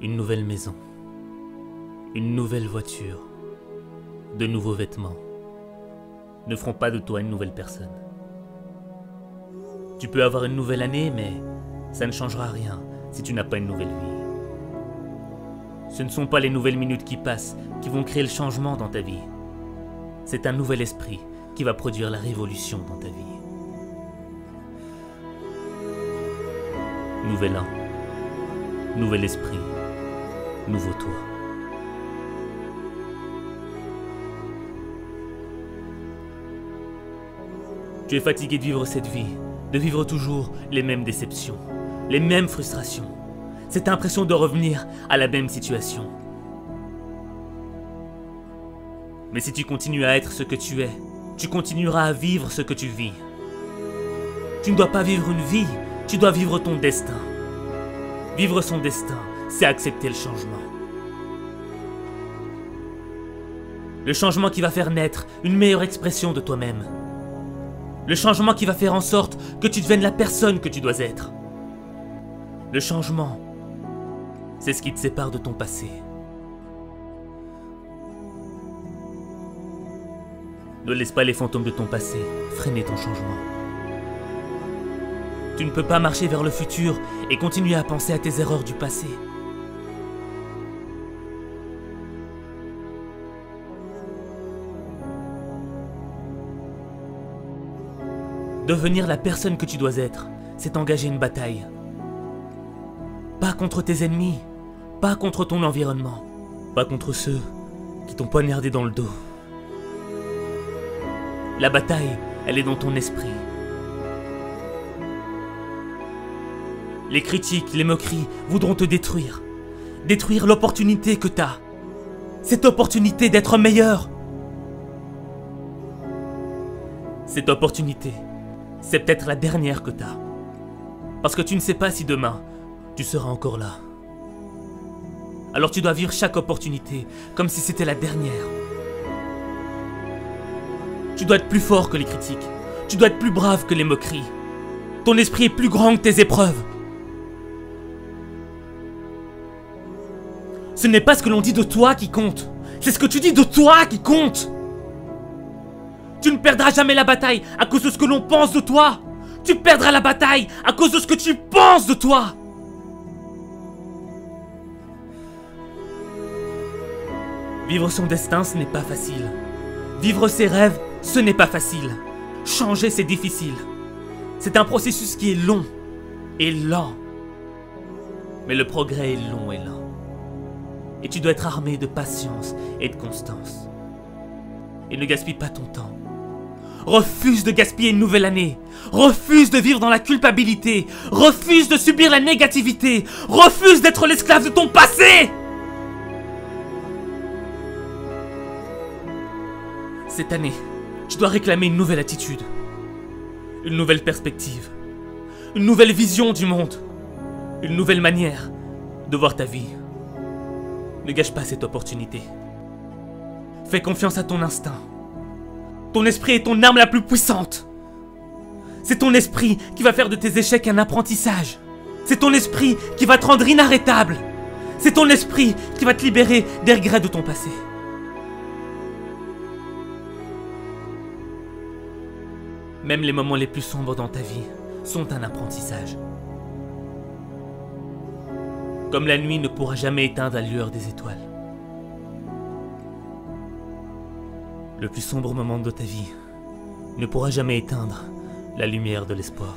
Une nouvelle maison, une nouvelle voiture, de nouveaux vêtements ne feront pas de toi une nouvelle personne. Tu peux avoir une nouvelle année, mais ça ne changera rien si tu n'as pas une nouvelle vie. Ce ne sont pas les nouvelles minutes qui passent qui vont créer le changement dans ta vie. C'est un nouvel esprit qui va produire la révolution dans ta vie. Nouvel an, nouvel esprit, nouveau toi. Tu es fatigué de vivre cette vie, de vivre toujours les mêmes déceptions, les mêmes frustrations, cette impression de revenir à la même situation. Mais si tu continues à être ce que tu es, tu continueras à vivre ce que tu vis. Tu ne dois pas vivre une vie, tu dois vivre ton destin. Vivre son destin, c'est accepter le changement. Le changement qui va faire naître une meilleure expression de toi-même. Le changement qui va faire en sorte que tu deviennes la personne que tu dois être. Le changement, c'est ce qui te sépare de ton passé. Ne laisse pas les fantômes de ton passé freiner ton changement. Tu ne peux pas marcher vers le futur et continuer à penser à tes erreurs du passé. Devenir la personne que tu dois être, c'est engager une bataille. Pas contre tes ennemis, pas contre ton environnement, pas contre ceux qui t'ont poignardé dans le dos. La bataille, elle est dans ton esprit. Les critiques, les moqueries voudront te détruire. Détruire l'opportunité que tu as. Cette opportunité d'être meilleur. Cette opportunité, c'est peut-être la dernière que tu as. Parce que tu ne sais pas si demain, tu seras encore là. Alors tu dois vivre chaque opportunité comme si c'était la dernière. Tu dois être plus fort que les critiques. Tu dois être plus brave que les moqueries. Ton esprit est plus grand que tes épreuves. Ce n'est pas ce que l'on dit de toi qui compte. C'est ce que tu dis de toi qui compte. Tu ne perdras jamais la bataille à cause de ce que l'on pense de toi. Tu perdras la bataille à cause de ce que tu penses de toi. Vivre son destin, ce n'est pas facile. Vivre ses rêves, ce n'est pas facile. Changer, c'est difficile. C'est un processus qui est long et lent. Mais le progrès est long et lent. Et tu dois être armé de patience et de constance. Et ne gaspille pas ton temps. Refuse de gaspiller une nouvelle année. Refuse de vivre dans la culpabilité. Refuse de subir la négativité. Refuse d'être l'esclave de ton passé. Cette année, tu dois réclamer une nouvelle attitude. Une nouvelle perspective. Une nouvelle vision du monde. Une nouvelle manière de voir ta vie. Ne gâche pas cette opportunité. Fais confiance à ton instinct. Ton esprit est ton arme la plus puissante. C'est ton esprit qui va faire de tes échecs un apprentissage. C'est ton esprit qui va te rendre inarrêtable. C'est ton esprit qui va te libérer des regrets de ton passé. Même les moments les plus sombres dans ta vie sont un apprentissage. Comme la nuit ne pourra jamais éteindre la lueur des étoiles. Le plus sombre moment de ta vie ne pourra jamais éteindre la lumière de l'espoir.